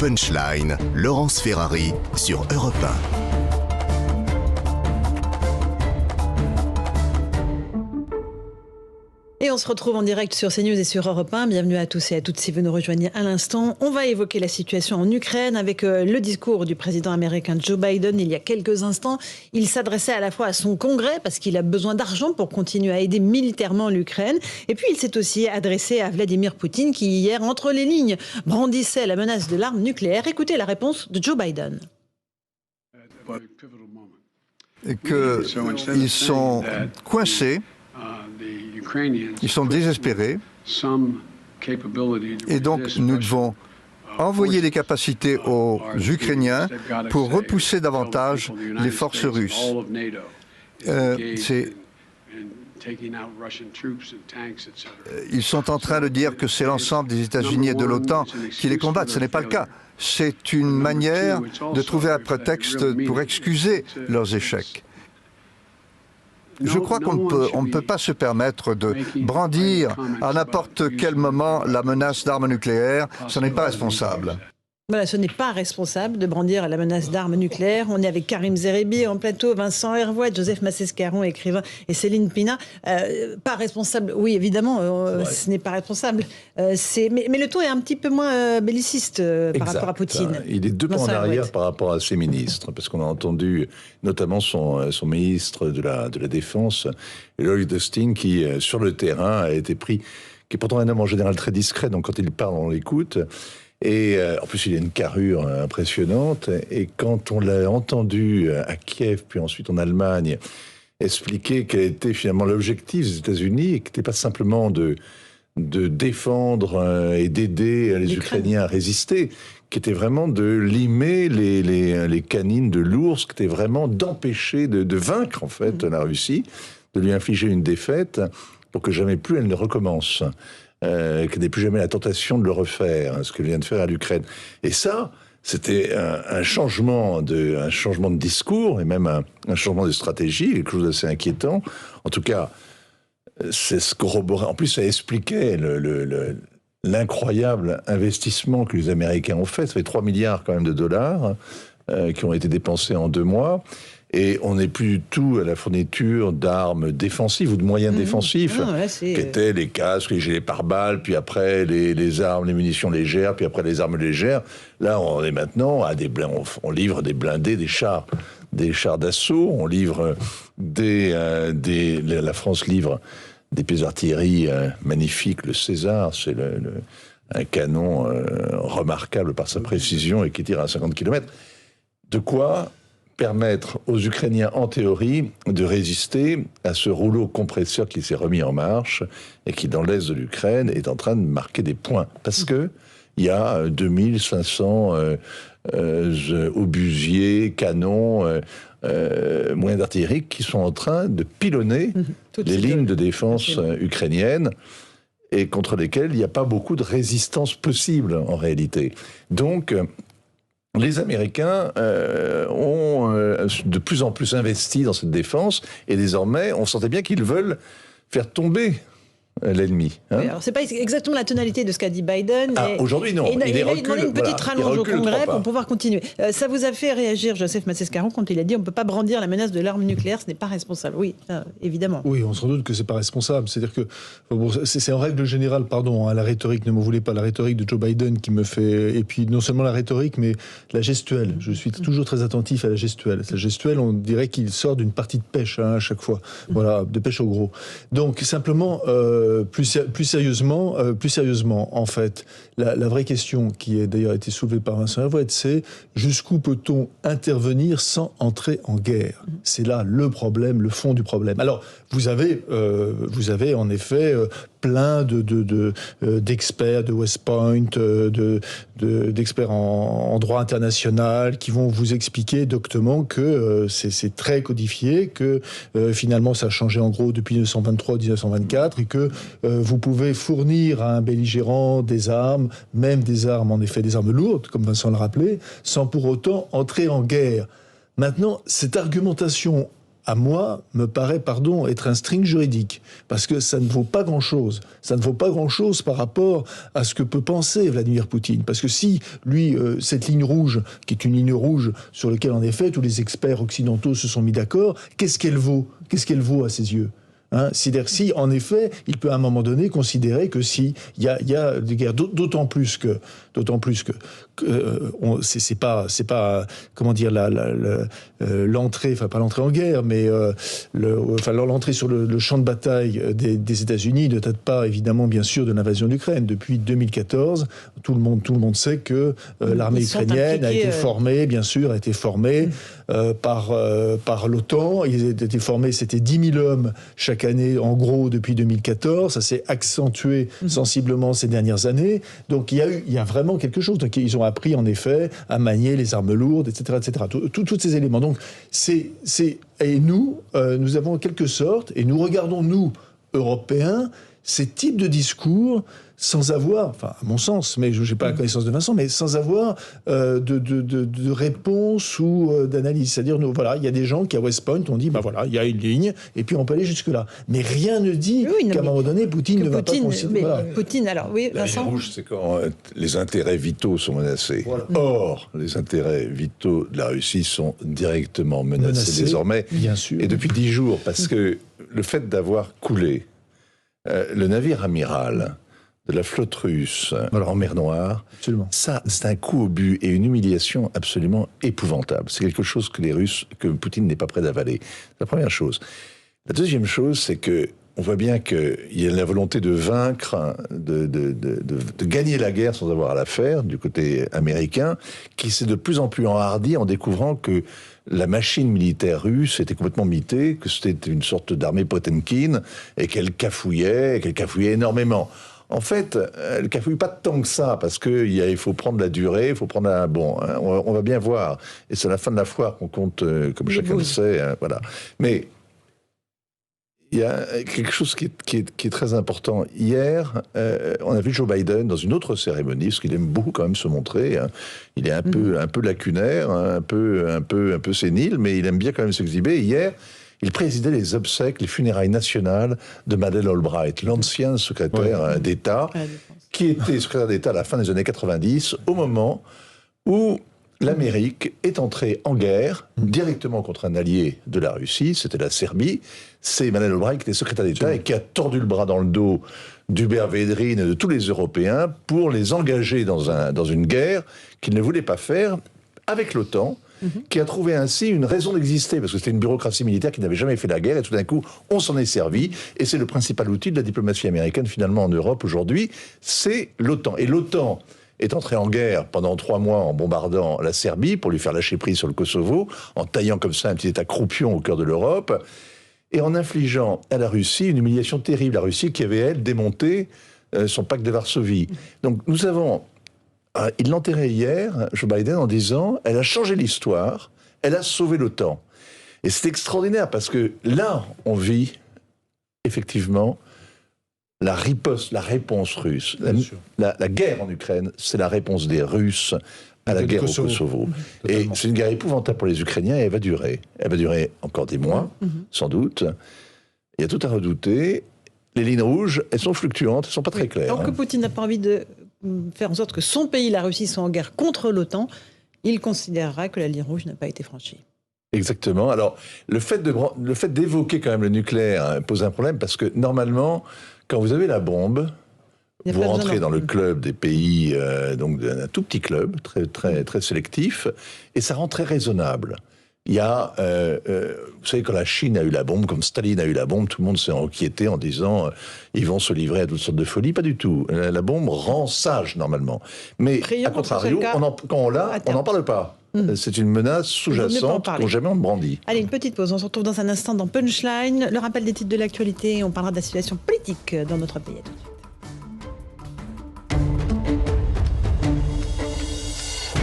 Punchline, Laurence Ferrari sur Europe 1. Et on se retrouve en direct sur CNews et sur Europe 1. Bienvenue à tous et à toutes si vous nous rejoignez à l'instant. On va évoquer la situation en Ukraine avec le discours du président américain Joe Biden il y a quelques instants. Il s'adressait à la fois à son congrès parce qu'il a besoin d'argent pour continuer à aider militairement l'Ukraine. Et puis il s'est aussi adressé à Vladimir Poutine qui hier, entre les lignes, brandissait la menace de l'arme nucléaire. Écoutez la réponse de Joe Biden. Qu'ils sont coincés, ils sont désespérés, et donc nous devons envoyer des capacités aux Ukrainiens pour repousser davantage les forces russes. Ils sont en train de dire que c'est l'ensemble des États-Unis et de l'OTAN qui les combattent. Ce n'est pas le cas. C'est une manière de trouver un prétexte pour excuser leurs échecs. Je crois qu'on ne peut pas se permettre de brandir à n'importe quel moment la menace d'armes nucléaires. Ce n'est pas responsable. Voilà, ce n'est pas responsable de brandir la menace d'armes nucléaires. On est avec Karim Zerébi en plateau, Vincent Hervouet, Joseph Massescaron, écrivain, et Céline Pina. Pas responsable, oui, évidemment, ce n'est pas responsable. Mais le ton est un petit peu moins belliciste par rapport à Poutine. Il est deux pas en arrière par rapport à ses ministres, parce qu'on a entendu notamment son ministre de la Défense, Lloyd Austin, qui, sur le terrain, a été pris, qui est pourtant un homme en général très discret, donc quand il parle, on l'écoute. Et en plus, il a une carrure impressionnante. Et quand on l'a entendu à Kiev, puis ensuite en Allemagne, expliquer quel était finalement l'objectif des États-Unis, et qui n'était pas simplement de défendre et d'aider les Ukrainiens à résister, qui était vraiment de limer les canines de l'ours, qui était vraiment d'empêcher de vaincre en fait la Russie, de lui infliger une défaite pour que jamais plus elle ne recommence. Qu'il n'ait plus jamais la tentation de le refaire, ce que vient de faire à l'Ukraine. Et ça, c'était un changement de discours et même un changement de stratégie, quelque chose d'assez inquiétant. En tout cas, c'est ce corroboré. En plus, ça expliquait l'incroyable investissement que les Américains ont fait. Ça fait 3 milliards quand même de dollars qui ont été dépensés en 2 mois. Et on n'est plus du tout à la fourniture d'armes défensives ou de moyens défensifs, qui étaient les casques, les gilets pare-balles, puis après les armes, les munitions légères, puis après les armes légères. Là, on est maintenant à on livre des blindés, des chars d'assaut, on livre la France livre des pièces d'artillerie magnifiques, le César, c'est un canon remarquable par sa précision et qui tire à 50 km. De quoi permettre aux Ukrainiens, en théorie, de résister à ce rouleau compresseur qui s'est remis en marche et qui, dans l'est de l'Ukraine, est en train de marquer des points. Parce que il y a 2500 obusiers, canons, moyens d'artillerie qui sont en train de pilonner les lignes de défense ukrainiennes et contre lesquelles il n'y a pas beaucoup de résistance possible, en réalité. Donc, les Américains ont de plus en plus investi dans cette défense et désormais, on sentait bien qu'ils veulent faire tomber l'ennemi. Oui, alors c'est pas exactement la tonalité de ce qu'a dit Biden. Aujourd'hui, non. Il a demandé une petite rallonge au Congrès pour pouvoir continuer. Ça vous a fait réagir, Joseph Massescaron, quand il a dit on ne peut pas brandir la menace de l'arme nucléaire, ce n'est pas responsable. Oui, évidemment. Oui, on se rend doute que c'est pas responsable. C'est-à-dire que c'est en règle générale, pardon, la rhétorique, ne m'en voulez pas, la rhétorique de Joe Biden qui me fait... Et puis non seulement la rhétorique, mais la gestuelle. Je suis toujours très attentif à la gestuelle. La gestuelle, on dirait qu'il sort d'une partie de pêche à chaque fois. Voilà, de pêche au gros. Donc simplement... Plus sérieusement, en fait, la vraie question qui a d'ailleurs été soulevée par Vincent Hervouet, c'est jusqu'où peut-on intervenir sans entrer en guerre ? C'est là le problème, le fond du problème. Alors, vous avez en effet plein d'experts de West Point, d'experts en droit international qui vont vous expliquer doctement que c'est très codifié, que finalement ça a changé en gros depuis 1923 1924 et que vous pouvez fournir à un belligérant des armes, même des armes en effet des armes lourdes, comme Vincent l'a rappelé, sans pour autant entrer en guerre. Maintenant, cette argumentation à moi, me paraît, être un string juridique. Parce que ça ne vaut pas grand-chose. Ça ne vaut pas grand-chose par rapport à ce que peut penser Vladimir Poutine. Parce que si, lui, cette ligne rouge, qui est une ligne rouge sur laquelle, en effet, tous les experts occidentaux se sont mis d'accord, qu'est-ce qu'elle vaut ? Qu'est-ce qu'elle vaut à ses yeux ? C'est-à-dire si, en effet, il peut à un moment donné considérer que si il y a des guerres, d'autant plus que c'est pas comment dire l'entrée, enfin pas l'entrée en guerre, mais l'entrée sur le champ de bataille des États-Unis ne date pas évidemment bien sûr de l'invasion d'Ukraine. Depuis 2014, tout le monde sait que l'armée ukrainienne a été formée, bien sûr, par l'OTAN. Ils étaient été formés, c'était 10 000 hommes chaque année, en gros, depuis 2014. Ça s'est accentué sensiblement ces dernières années. Donc, il y a vraiment quelque chose. Donc, ils ont appris, en effet, à manier les armes lourdes, etc., etc. Tous ces éléments. Donc, et nous avons en quelque sorte, et nous regardons, nous, Européens, ces types de discours sans avoir, enfin à mon sens, mais je n'ai pas la connaissance de Vincent, mais sans avoir de réponse ou d'analyse. C'est-à-dire, il y a des gens qui à West Point ont dit, il y a une ligne, et puis on peut aller jusque-là. Mais rien ne dit qu'à un moment donné, Poutine ne va pas considérer... Poutine, alors oui, Vincent. La ligne rouge, c'est quand les intérêts vitaux sont menacés. Voilà. Or, les intérêts vitaux de la Russie sont directement menacés désormais. Bien sûr. Et depuis 10 jours, parce que le fait d'avoir coulé le navire amiral de la flotte russe en mer Noire, ça, c'est un coup au but et une humiliation absolument épouvantable. C'est quelque chose que Poutine n'est pas prêt d'avaler. C'est la première chose. La deuxième chose, c'est que on voit bien qu'il y a la volonté de vaincre, de gagner la guerre sans avoir à la faire, du côté américain, qui s'est de plus en plus enhardi en découvrant que la machine militaire russe était complètement mitée, que c'était une sorte d'armée Potemkin, et qu'elle cafouillait énormément. En fait, elle cafouille pas tant que ça, parce qu'il faut prendre la durée, il faut prendre on va bien voir. Et c'est à la fin de la foire qu'on compte, comme chacun le sait, voilà. Mais il y a quelque chose qui est très important. Hier, on a vu Joe Biden dans une autre cérémonie, parce qu'il aime beaucoup quand même se montrer. Il est un peu lacunaire, un peu sénile, mais il aime bien quand même s'exhiber. Hier, il présidait les obsèques, les funérailles nationales de Madeleine Albright, l'ancien secrétaire d'État, qui était secrétaire d'État à la fin des années 90, au moment où l'Amérique est entrée en guerre directement contre un allié de la Russie, c'était la Serbie. C'est Madeleine Albright qui était secrétaire d'État et qui a tordu le bras dans le dos d'Hubert Védrine et de tous les Européens pour les engager dans une guerre qu'ils ne voulaient pas faire avec l'OTAN, qui a trouvé ainsi une raison d'exister, parce que c'était une bureaucratie militaire qui n'avait jamais fait la guerre, et tout d'un coup, on s'en est servi, et c'est le principal outil de la diplomatie américaine, finalement, en Europe aujourd'hui, c'est l'OTAN. Et l'OTAN est entrée en guerre pendant 3 mois en bombardant la Serbie, pour lui faire lâcher prise sur le Kosovo, en taillant comme ça un petit État croupion au cœur de l'Europe, et en infligeant à la Russie une humiliation terrible, la Russie qui avait, elle, démonté son pacte de Varsovie. Donc nous avons... il l'enterrait hier, Joe Biden, en disant « Elle a changé l'histoire, elle a sauvé l'OTAN ». Et c'est extraordinaire, parce que là, on vit, effectivement, la riposte, la réponse russe. La guerre en Ukraine, c'est la réponse des Russes à la guerre au Kosovo. Et c'est une guerre épouvantable pour les Ukrainiens, et elle va durer. Elle va durer encore des mois, sans doute. Il y a tout à redouter. Les lignes rouges, elles sont fluctuantes, elles ne sont pas très claires. Alors que Poutine n'a pas envie de faire en sorte que son pays, la Russie, soit en guerre contre l'OTAN, il considérera que la ligne rouge n'a pas été franchie. Exactement. Alors, le fait d'évoquer quand même le nucléaire pose un problème, parce que normalement, quand vous avez la bombe, vous rentrez dans le club des pays, donc un tout petit club, très, très, très sélectif, et ça rend très raisonnable. Il y a, vous savez, quand la Chine a eu la bombe, comme Staline a eu la bombe, tout le monde s'est inquiété en disant ils vont se livrer à toutes sortes de folies. Pas du tout. La bombe rend sage, normalement. Mais, à contrario, quand on l'a, on n'en parle pas. C'est une menace sous-jacente qu'on jamais on brandit. Allez, une petite pause. On se retrouve dans un instant dans Punchline. Le rappel des titres de l'actualité. On parlera de la situation politique dans notre pays.